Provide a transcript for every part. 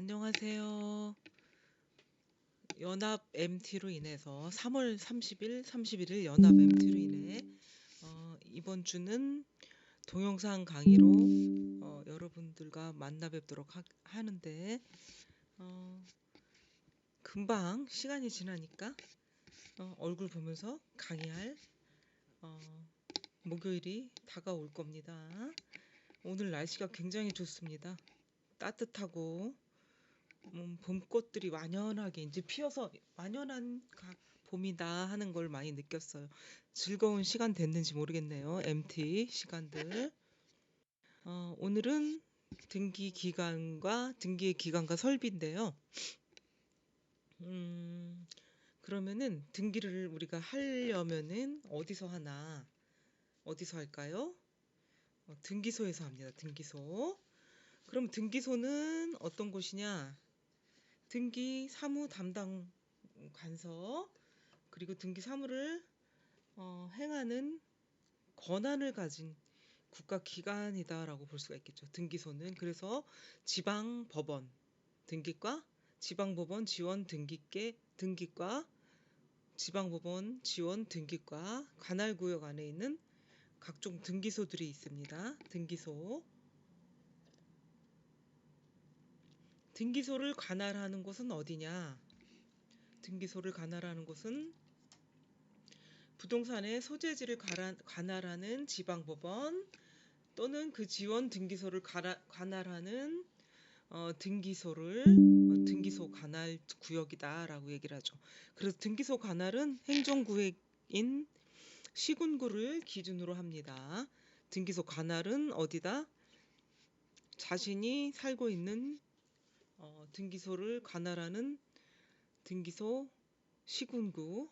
안녕하세요. 연합 MT로 인해서 3월 30일, 31일 연합 MT로 인해 이번 주는 동영상 강의로 여러분들과 만나 뵙도록 하는데 어, 금방 시간이 지나니까 얼굴 보면서 강의할 어, 목요일이 다가올 겁니다. 오늘 날씨가 굉장히 좋습니다. 따뜻하고 봄꽃들이 완연하게 이제 피어서 완연한 봄이다 하는 걸 많이 느꼈어요. 즐거운 시간 됐는지 모르겠네요. MT 시간들. 오늘은 등기의 기간과 설비인데요. 그러면은 등기를 우리가 하려면은 어디서 하나? 어디서 할까요? 등기소에서 합니다. 등기소. 그럼 등기소는 어떤 곳이냐? 등기 사무 담당 관서 그리고 등기 사무를 행하는 권한을 가진 국가기관이다라고 볼 수가 있겠죠. 등기소는 그래서 지방법원 등기과, 지방법원 지원 등기과, 지방법원 지원 등기과, 관할구역 안에 있는 각종 등기소들이 있습니다. 등기소를 관할하는 곳은 어디냐? 등기소를 관할하는 곳은 부동산의 소재지를 관할하는 지방법원 또는 그 지원 등기소를 관할하는 등기소 관할 구역이다라고 얘기를 하죠. 그래서 등기소 관할은 행정구역인 시군구를 기준으로 합니다. 등기소 관할은 어디다? 자신이 살고 있는 등기소를 관할하는 등기소 시군구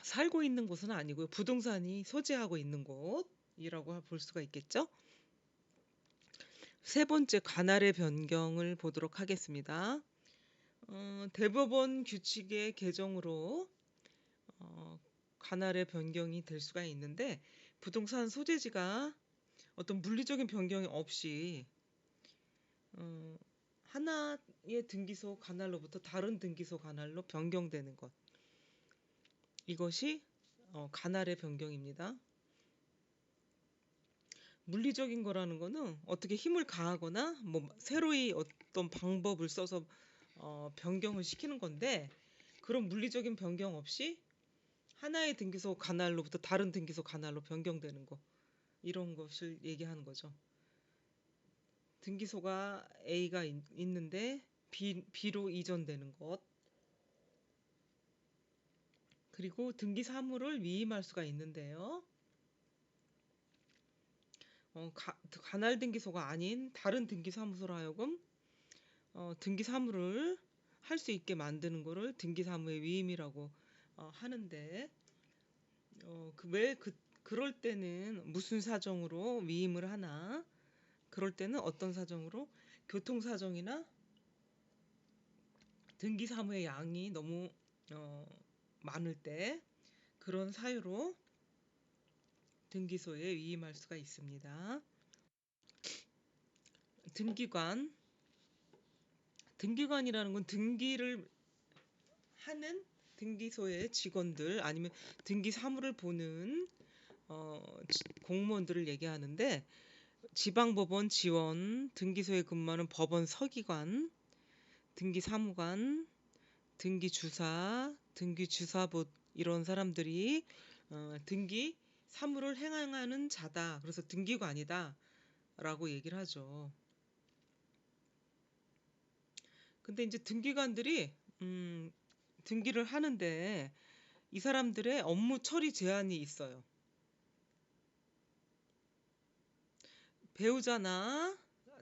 살고 있는 곳은 아니고요. 부동산이 소재하고 있는 곳이라고 볼 수가 있겠죠. 세 번째 관할의 변경을 보도록 하겠습니다. 대법원 규칙의 개정으로 관할의 변경이 될 수가 있는데 부동산 소재지가 어떤 물리적인 변경이 없이 하나의 등기소 관할로부터 다른 등기소 관할로 변경되는 것. 이것이 관할의 변경입니다. 물리적인 거라는 거는 어떻게 힘을 가하거나 뭐 새로이 어떤 방법을 써서 변경을 시키는 건데 그런 물리적인 변경 없이 하나의 등기소 관할로부터 다른 등기소 관할로 변경되는 거 이런 것을 얘기하는 거죠. 등기소가 A가 있는데 B로 이전되는 것 그리고 등기 사무를 위임할 수가 있는데요. 관할 등기소가 아닌 다른 등기사무소로 하여금 등기 사무를 할 수 있게 만드는 거를 등기 사무의 위임이라고 하는데 그럴 때는 무슨 사정으로 위임을 하나? 그럴 때는 어떤 사정으로? 교통사정이나 등기 사무의 양이 너무 많을 때 그런 사유로 등기소에 위임할 수가 있습니다. 등기관이라는 건 등기를 하는 등기소의 직원들 아니면 등기 사무를 보는 공무원들을 얘기하는데 지방법원 지원, 등기소에 근무하는 법원 서기관, 등기사무관, 등기주사, 등기주사부 이런 사람들이 등기 사무를 행하는 자다. 그래서 등기관이다 라고 얘기를 하죠. 근데 이제 등기관들이 등기를 하는데 이 사람들의 업무 처리 제한이 있어요. 배우자나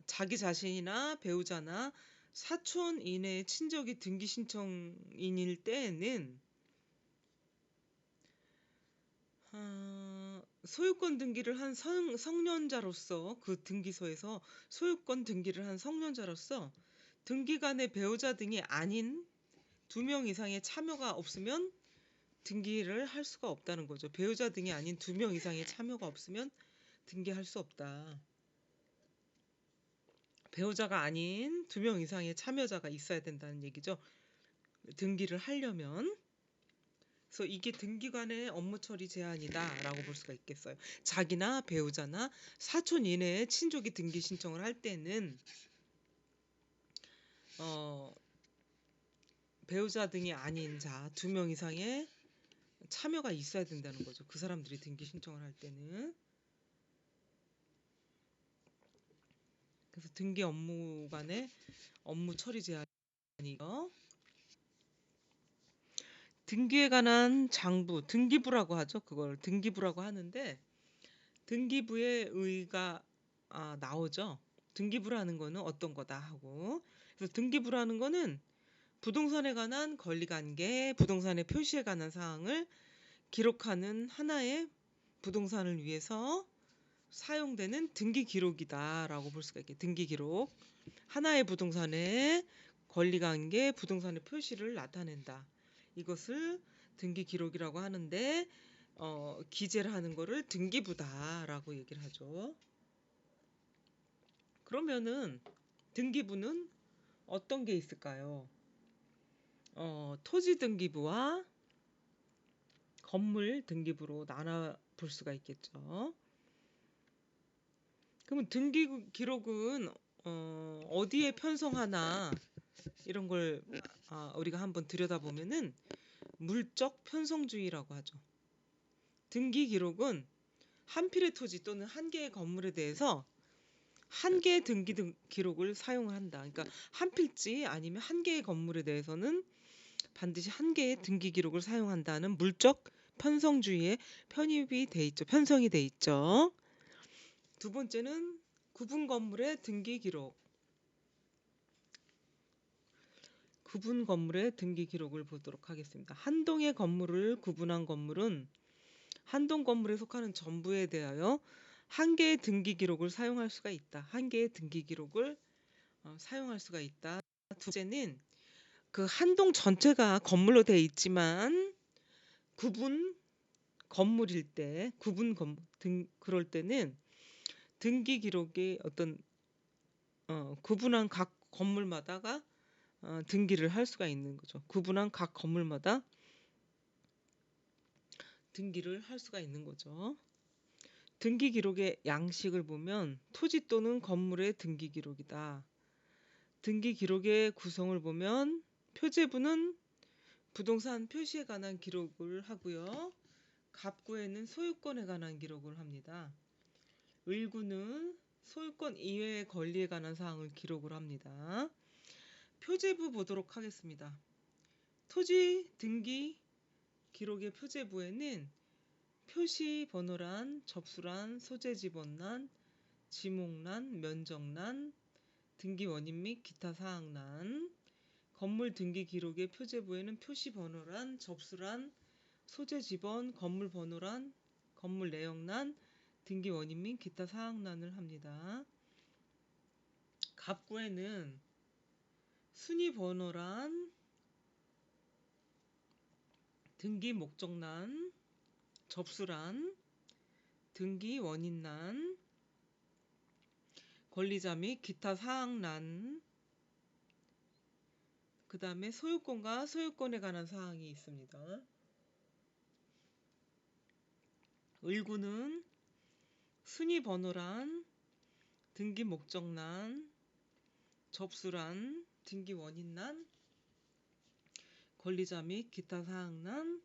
자기 자신이나 배우자나 사촌 이내의 친족이 등기 신청인일 때에는 소유권 등기를 한 성년자로서 그 등기소에서 소유권 등기를 한 성년자로서 등기관의 배우자 등이 아닌 2명 이상의 참여가 없으면 등기를 할 수가 없다는 거죠. 배우자 등이 아닌 2명 이상의 참여가 없으면 등기할 수 없다. 배우자가 아닌 2명 이상의 참여자가 있어야 된다는 얘기죠. 등기를 하려면. 그래서 이게 등기관의 업무 처리 제한이다라고 볼 수가 있겠어요. 자기나 배우자나 사촌 이내의 친족이 등기 신청을 할 때는 어, 배우자 등이 아닌 자 2명 이상의 참여가 있어야 된다는 거죠. 그 사람들이 등기 신청을 할 때는. 그래서 등기 업무관의 업무 처리 제한이요. 등기에 관한 장부, 등기부라고 하죠. 그걸 등기부라고 하는데 등기부의 의의가 나오죠. 등기부라는 거는 어떤 거다 하고. 그래서 등기부라는 거는 부동산에 관한 권리관계, 부동산의 표시에 관한 사항을 기록하는 하나의 부동산을 위해서 사용되는 등기 기록이다라고 볼 수가 있겠죠. 등기 기록. 하나의 부동산의 권리관계, 부동산의 표시를 나타낸다. 이것을 등기 기록이라고 하는데 기재를 하는 거를 등기부다라고 얘기를 하죠. 그러면은 등기부는 어떤 게 있을까요? 토지 등기부와 건물 등기부로 나눠 볼 수가 있겠죠. 그러면 등기 기록은 어디에 편성하나 이런 걸 우리가 한번 들여다보면은 물적 편성주의라고 하죠. 등기 기록은 한 필의 토지 또는 한 개의 건물에 대해서 한 개의 등기 기록을 사용을 한다. 그러니까 한 필지 아니면 한 개의 건물에 대해서는 반드시 한 개의 등기 기록을 사용한다는 물적 편성주의에 편입이 돼 있죠. 편성이 돼 있죠. 두 번째는 구분 건물의 등기 기록. 구분 건물의 등기 기록을 보도록 하겠습니다. 한 동의 건물을 구분한 건물은 한 동 건물에 속하는 전부에 대하여 한 개의 등기 기록을 사용할 수가 있다. 한 개의 등기 기록을 사용할 수가 있다. 둘째는 그 한 동 전체가 건물로 되어 있지만 구분 건물일 때 그럴 때는 등기 기록이 어떤 구분한 각 건물마다가 등기를 할 수가 있는 거죠. 구분한 각 건물마다 등기를 할 수가 있는 거죠. 등기 기록의 양식을 보면 토지 또는 건물의 등기 기록이다. 등기 기록의 구성을 보면 표제부는 부동산 표시에 관한 기록을 하고요. 갑구에는 소유권에 관한 기록을 합니다. 을구는 소유권 이외의 권리에 관한 사항을 기록을 합니다. 표제부 보도록 하겠습니다. 토지 등기 기록의 표제부에는 표시 번호란, 접수란, 소재 지번란, 지목란, 면적란, 등기 원인 및 기타 사항란, 건물 등기 기록의 표제부에는 표시 번호란, 접수란, 소재 지번, 건물 번호란, 건물 내역란, 등기 원인 및 기타 사항란을 합니다. 갑구에는 순위 번호란, 등기 목적란, 접수란, 등기 원인란, 권리자 및 기타 사항란, 그 다음에 소유권과 소유권에 관한 사항이 있습니다. 을구는 순위 번호란, 등기 목적란, 접수란, 등기 원인란, 권리자 및 기타 사항란,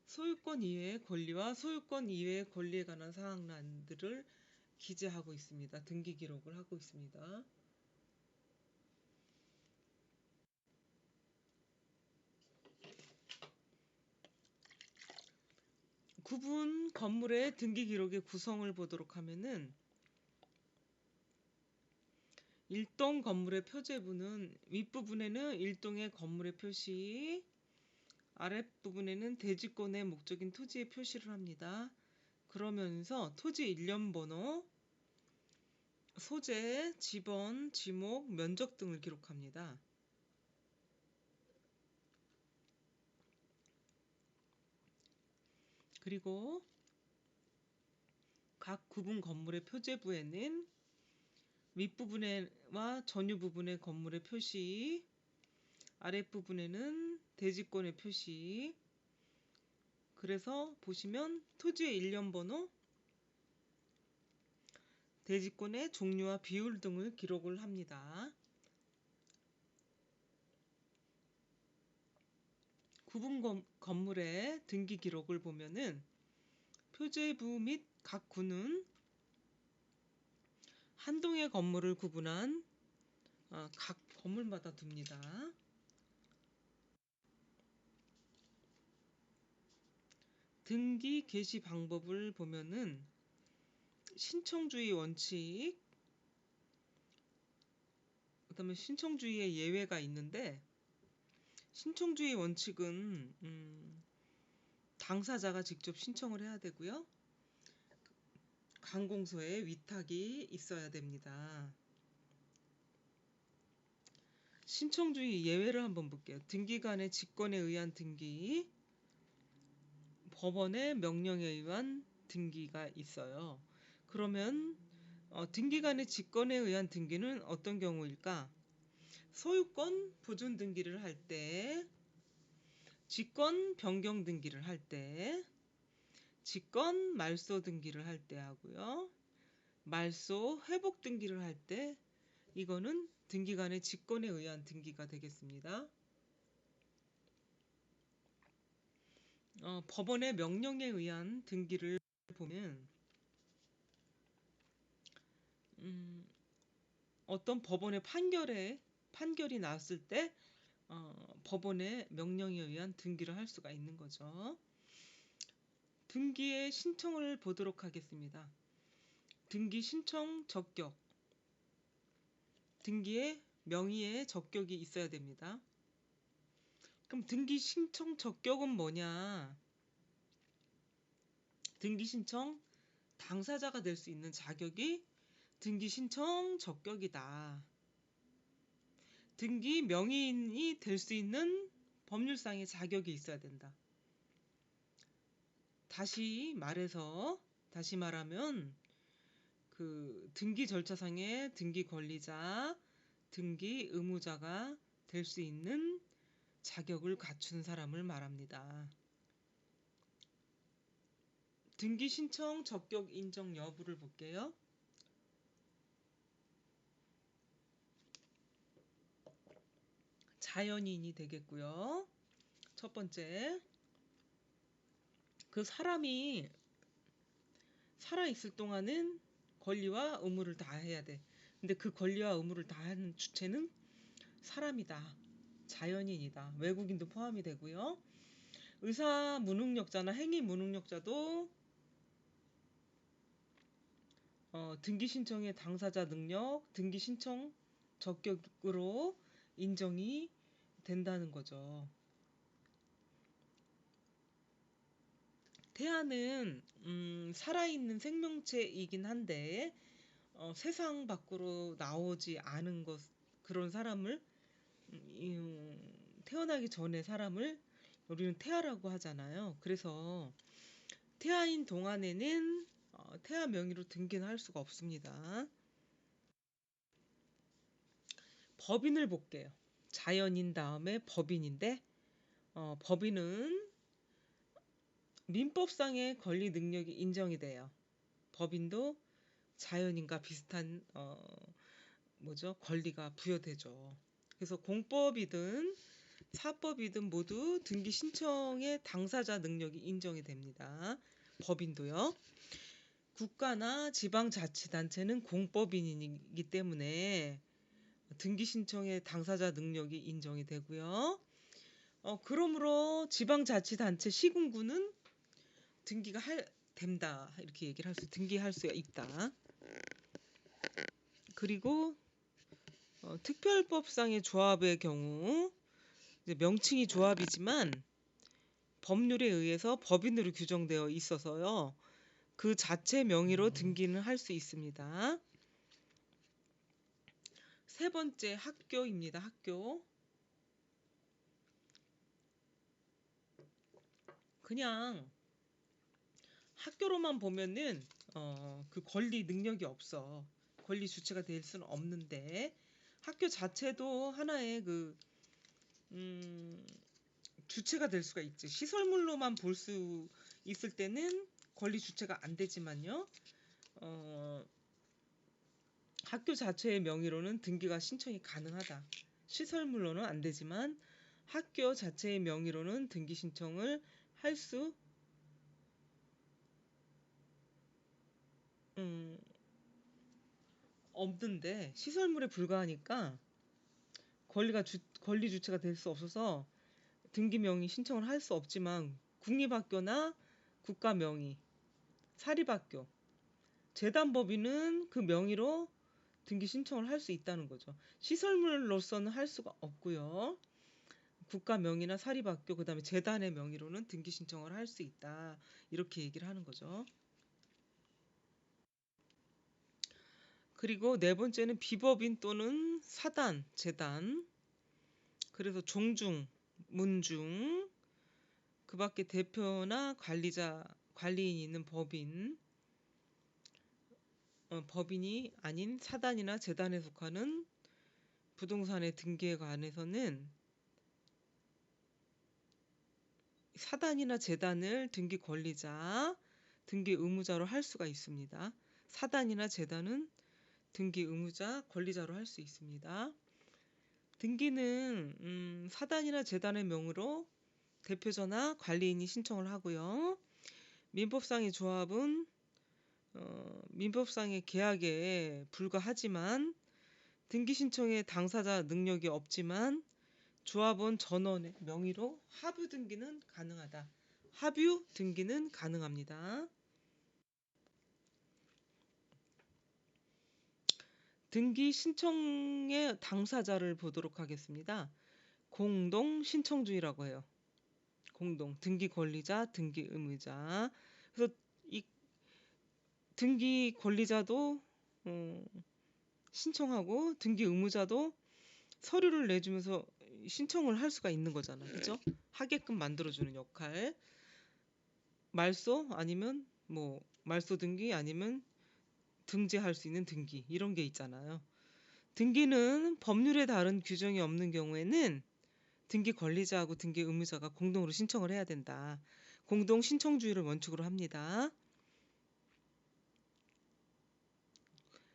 소유권 이외의 권리와 소유권 이외의 권리에 관한 사항란들을 기재하고 있습니다. 등기 기록을 하고 있습니다. 구분 건물의 등기 기록의 구성을 보도록 하면은 1동 건물의 표제부는 윗부분에는 1동의 건물의 표시, 아랫부분에는 대지권의 목적인 토지의 표시를 합니다. 그러면서 토지 일련 번호, 소재, 지번, 지목, 면적 등을 기록합니다. 그리고 각 구분 건물의 표제부에는 밑부분에와 전유 부분의 건물의 표시, 아랫부분에는 대지권의 표시. 그래서 보시면 토지의 일련 번호, 대지권의 종류와 비율 등을 기록을 합니다. 구분 건물의 등기 기록을 보면은 표제부 및 각 구는 한 동의 건물을 구분한 각 건물마다 둡니다. 등기 개시 방법을 보면은 신청주의 원칙, 그다음에 신청주의의 예외가 있는데, 신청주의 원칙은 당사자가 직접 신청을 해야 되고요. 관공서에 위탁이 있어야 됩니다. 신청주의 예외를 한번 볼게요. 등기관의 직권에 의한 등기, 법원의 명령에 의한 등기가 있어요. 그러면 등기관의 직권에 의한 등기는 어떤 경우일까? 소유권 보존 등기를 할 때, 직권 변경 등기를 할 때, 직권 말소 등기를 할 때 하고요. 말소 회복 등기를 할 때, 이거는 등기관의 직권에 의한 등기가 되겠습니다. 법원의 명령에 의한 등기를 보면 어떤 법원의 판결이 나왔을 때 법원의 명령에 의한 등기를 할 수가 있는 거죠. 등기의 신청을 보도록 하겠습니다. 등기 신청 적격. 등기의 명의의 적격이 있어야 됩니다. 그럼 등기 신청 적격은 뭐냐? 등기 신청 당사자가 될 수 있는 자격이 등기 신청 적격이다. 등기 명의인이 될 수 있는 법률상의 자격이 있어야 된다. 다시 말하면 그 등기 절차상의 등기 권리자, 등기 의무자가 될 수 있는 자격을 갖춘 사람을 말합니다. 등기 신청 적격 인정 여부를 볼게요. 자연인이 되겠고요. 첫 번째, 그 사람이 살아있을 동안은 권리와 의무를 다해야 돼. 근데 그 권리와 의무를 다하는 주체는 사람이다. 자연인이다. 외국인도 포함이 되고요. 의사 무능력자나 행위 무능력자도 등기 신청의 당사자 능력, 등기 신청 적격으로 인정이 된다는 거죠. 태아는 살아있는 생명체이긴 한데 세상 밖으로 나오지 않은 그런 사람을 태어나기 전에 사람을 우리는 태아라고 하잖아요. 그래서 태아인 동안에는 태아 명의로 등기는 할 수가 없습니다. 법인을 볼게요. 자연인 다음에 법인인데 법인은 민법상의 권리 능력이 인정이 돼요. 법인도 자연인과 비슷한 권리가 부여되죠. 그래서 공법이든 사법이든 모두 등기 신청의 당사자 능력이 인정이 됩니다. 법인도요. 국가나 지방자치단체는 공법인이기 때문에 등기 신청의 당사자 능력이 인정이 되고요. 그러므로 지방자치단체 시군구는 등기가 된다 이렇게 얘기를 등기할 수가 있다. 그리고 특별법상의 조합의 경우 명칭이 조합이지만 법률에 의해서 법인으로 규정되어 있어서요. 그 자체 명의로 등기는 할 수 있습니다. 세 번째 학교입니다. 학교. 그냥 학교로만 보면은 그 권리 능력이 없어. 권리 주체가 될 수는 없는데 학교 자체도 하나의 주체가 될 수가 있지. 시설물로만 볼 수 있을 때는 권리 주체가 안 되지만요. 학교 자체의 명의로는 등기가 신청이 가능하다. 시설물로는 안 되지만 학교 자체의 명의로는 등기 신청을 할 수 없는데 시설물에 불과하니까 권리 주체가 될 수 없어서 등기 명의 신청을 할 수 없지만 국립학교나 국가 명의, 사립학교, 재단법인은 그 명의로 등기 신청을 할 수 있다는 거죠. 시설물로서는 할 수가 없고요. 국가 명의나 사립학교, 그다음에 재단의 명의로는 등기 신청을 할 수 있다. 이렇게 얘기를 하는 거죠. 그리고 네 번째는 비법인 또는 사단, 재단. 그래서 종중, 문중, 그 밖에 대표나 관리인이 있는 법인이 아닌 사단이나 재단에 속하는 부동산의 등기에 관해서는 사단이나 재단을 등기 권리자, 등기 의무자로 할 수가 있습니다. 사단이나 재단은 등기 의무자, 권리자로 할 수 있습니다. 등기는 사단이나 재단의 명의로 대표자나 관리인이 신청을 하고요. 민법상의 조합은 민법상의 계약에 불과하지만 등기 신청에 당사자 능력이 없지만 조합원 전원의 명의로 하부 등기는 가능하다. 하부 등기는 가능합니다. 등기 신청의 당사자를 보도록 하겠습니다. 공동 신청주의라고 해요. 공동 등기 권리자, 등기 의무자. 그래서 이 등기 권리자도 신청하고 등기 의무자도 서류를 내주면서 신청을 할 수가 있는 거잖아요. 그죠? 하게끔 만들어주는 역할. 말소 아니면 말소 등기 아니면 등재할 수 있는 등기 이런 게 있잖아요. 등기는 법률에 다른 규정이 없는 경우에는 등기 권리자하고 등기 의무자가 공동으로 신청을 해야 된다. 공동 신청주의를 원칙으로 합니다.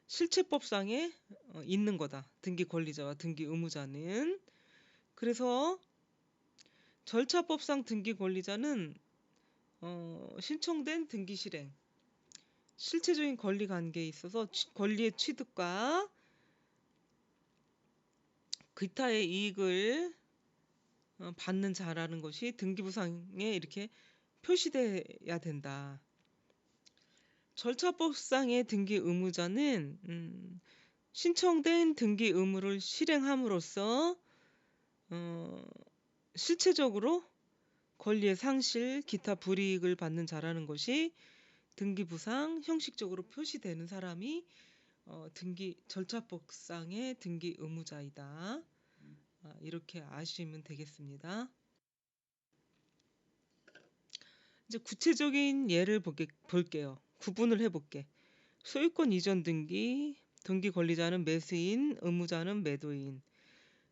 실체법상에 있는 거다. 등기 권리자와 등기 의무자는. 그래서 절차법상 등기 권리자는 신청된 등기 실행, 실체적인 권리 관계에 있어서 권리의 취득과 기타의 이익을 받는 자라는 것이 등기부상에 이렇게 표시돼야 된다. 절차법상의 등기 의무자는 신청된 등기 의무를 실행함으로써 실체적으로 권리의 상실, 기타 불이익을 받는 자라는 것이 등기부상 형식적으로 표시되는 사람이 절차법상의 등기 의무자이다. 이렇게 아시면 되겠습니다. 이제 구체적인 예를 볼게요. 구분을 해볼게. 소유권 이전 등기, 등기 권리자는 매수인, 의무자는 매도인.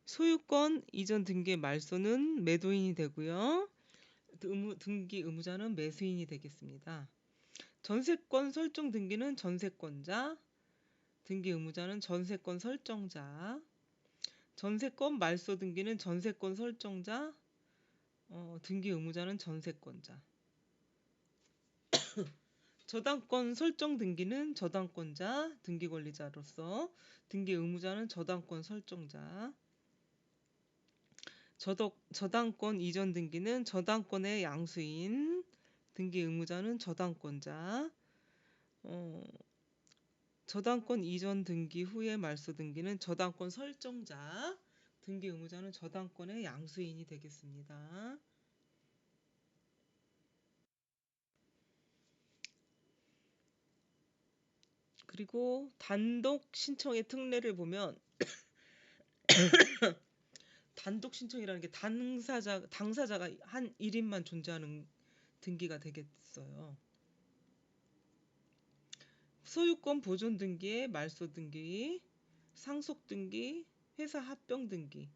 소유권 이전 등기의 말소는 매도인이 되고요. 등기 의무자는 매수인이 되겠습니다. 전세권 설정 등기는 전세권자, 등기 의무자는 전세권 설정자. 전세권 말소 등기는 전세권 설정자, 등기 의무자는 전세권자. 저당권 설정 등기는 저당권자, 등기 권리자로서 등기 의무자는 저당권 설정자. 저당권 이전 등기는 저당권의 양수인, 등기 의무자는 저당권자. 저당권 이전 등기 후에 말소 등기는 저당권 설정자, 등기 의무자는 저당권의 양수인이 되겠습니다. 그리고 단독 신청의 특례를 보면 단독 신청이라는 게 당사자가 한 1인만 존재하는 등기가 되겠어요. 소유권 보존 등기에 말소 등기, 상속 등기, 회사 합병 등기,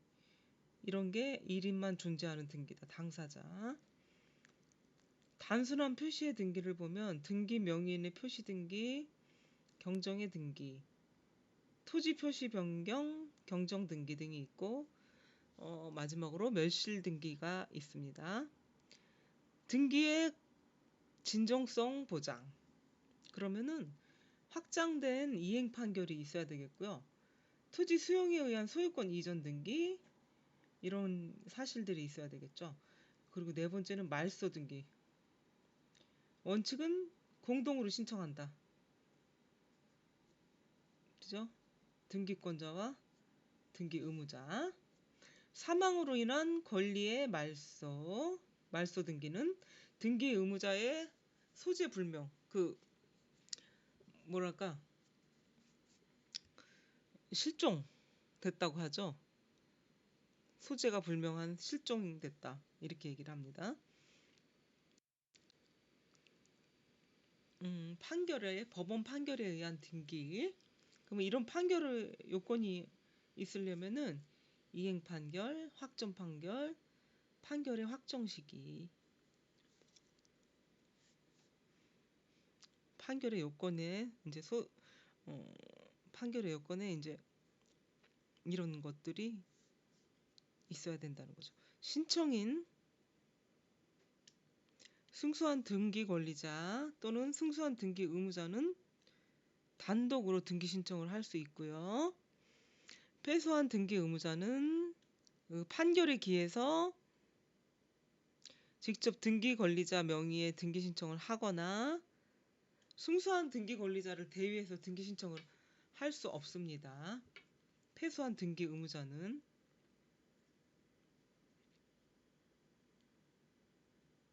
이런 게 1인만 존재하는 등기다. 당사자. 단순한 표시의 등기를 보면 등기 명의인의 표시 등기, 경정의 등기, 토지 표시 변경, 경정 등기 등이 있고, 마지막으로 멸실 등기가 있습니다. 등기의 진정성 보장. 그러면은 확장된 이행 판결이 있어야 되겠고요. 토지 수용에 의한 소유권 이전 등기, 이런 사실들이 있어야 되겠죠. 그리고 네 번째는 말소 등기. 원칙은 공동으로 신청한다. 그죠? 등기권자와 등기 의무자. 사망으로 인한 권리의 말소 등기는 등기 의무자의 소재 불명, 뭐랄까, 실종 됐다고 하죠. 소재가 불명한 실종됐다, 이렇게 얘기를 합니다. 법원 판결에 의한 등기. 그러면 이런 판결의 요건이 있으려면은 이행 판결, 확정 판결, 판결의 확정 시기. 판결의 요건에 이제 판결의 요건에 이제 이런 것들이 있어야 된다는 거죠. 신청인, 승소한 등기 권리자 또는 승소한 등기 의무자는 단독으로 등기 신청을 할 수 있고요. 패소한 등기 의무자는 판결에 기해서 직접 등기 권리자 명의의 등기 신청을 하거나, 승소한 등기 권리자를 대위해서 등기 신청을 할 수 없습니다. 패소한 등기 의무자는.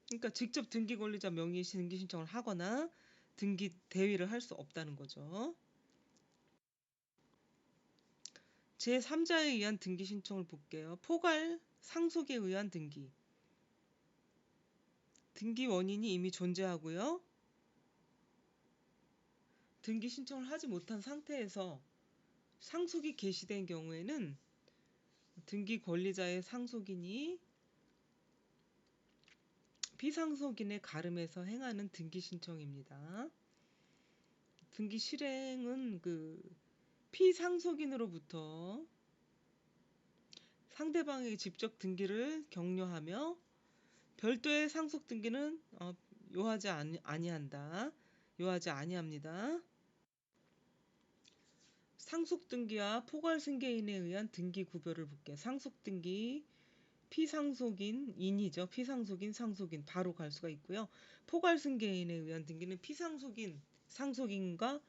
그러니까 직접 등기 권리자 명의의 등기 신청을 하거나 등기 대위를 할 수 없다는 거죠. 제3자에 의한 등기 신청을 볼게요. 포괄 상속에 의한 등기. 등기 원인이 이미 존재하고요. 등기 신청을 하지 못한 상태에서 상속이 개시된 경우에는 등기 권리자의 상속인이 피상속인의 가름해서 행하는 등기 신청입니다. 등기 실행은 피상속인으로부터 상대방에게 직접 등기를 격려하며 별도의 상속 등기는 요하지 아니합니다. 상속 등기와 포괄 승계인에 의한 등기 구별을 볼게요. 상속 등기, 피상속인이죠. 피상속인, 상속인 바로 갈 수가 있고요. 포괄 승계인에 의한 등기는 피상속인, 상속인과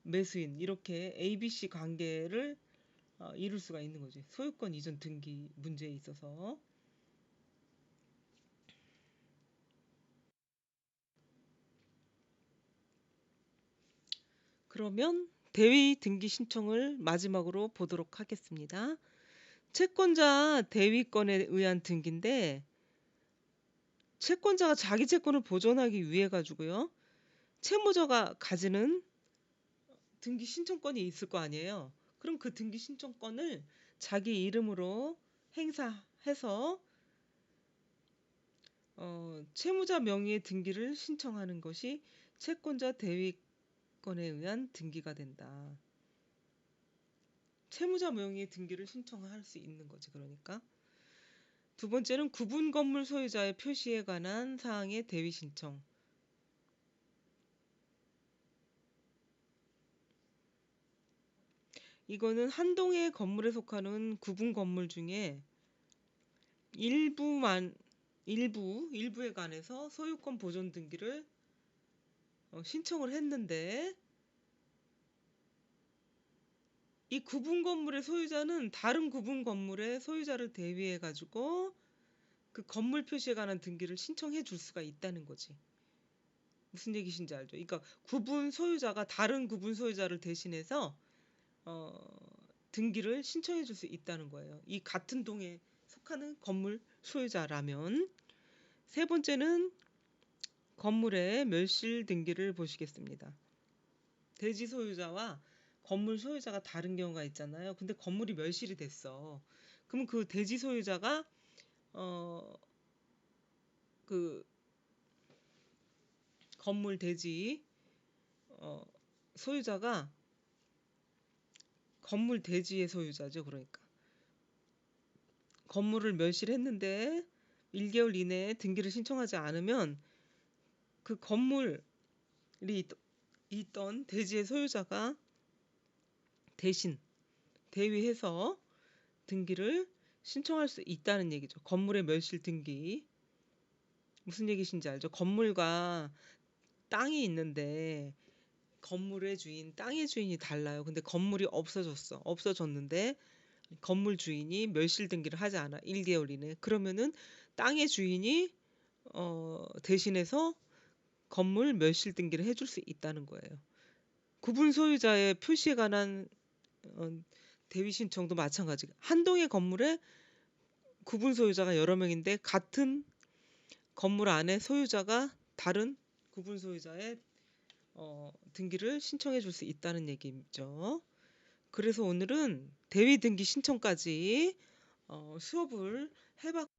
매수인, 이렇게 ABC 관계를 이룰 수가 있는 거지. 소유권 이전 등기 문제에 있어서. 그러면 대위 등기 신청을 마지막으로 보도록 하겠습니다. 채권자 대위권에 의한 등기인데, 채권자가 자기 채권을 보존하기 위해 가지고요, 채무자가 가지는 등기 신청권이 있을 거 아니에요. 그럼 그 등기 신청권을 자기 이름으로 행사해서 채무자 명의의 등기를 신청하는 것이 채권자 대위권에 의한 등기가 된다. 채무자 명의의 등기를 신청할 수 있는 거지. 그러니까 두 번째는 구분 건물 소유자의 표시에 관한 사항의 대위 신청. 이거는 한 동의 건물에 속하는 구분 건물 중에 일부에 관해서 소유권 보존 등기를 신청을 했는데, 이 구분 건물의 소유자는 다른 구분 건물의 소유자를 대위해 가지고 그 건물 표시에 관한 등기를 신청해 줄 수가 있다는 거지. 무슨 얘기신지 알죠? 그러니까 구분 소유자가 다른 구분 소유자를 대신해서 등기를 신청해 줄 수 있다는 거예요. 이 같은 동에 속하는 건물 소유자라면. 세 번째는 건물의 멸실 등기를 보시겠습니다. 대지 소유자와 건물 소유자가 다른 경우가 있잖아요. 근데 건물이 멸실이 됐어. 그럼 그 대지 소유자가 어 그 건물 대지 어 소유자가 건물 대지의 소유자죠. 그러니까 건물을 멸실했는데 1개월 이내에 등기를 신청하지 않으면 그 건물이 있던 대지의 소유자가 대신 대위해서 등기를 신청할 수 있다는 얘기죠. 건물의 멸실 등기. 무슨 얘기신지 알죠? 건물과 땅이 있는데 건물의 주인, 땅의 주인이 달라요. 근데 건물이 없어졌어. 없어졌는데 건물 주인이 멸실 등기를 하지 않아. 1개월 이내. 그러면은 땅의 주인이 대신해서 건물 멸실 등기를 해줄 수 있다는 거예요. 구분 소유자의 표시에 관한 어, 대위 신청도 마찬가지. 한 동의 건물에 구분 소유자가 여러 명인데 같은 건물 안에 소유자가 다른 구분 소유자의 등기를 신청해 줄 수 있다는 얘기죠. 그래서 오늘은 대위 등기 신청까지 수업을 해봤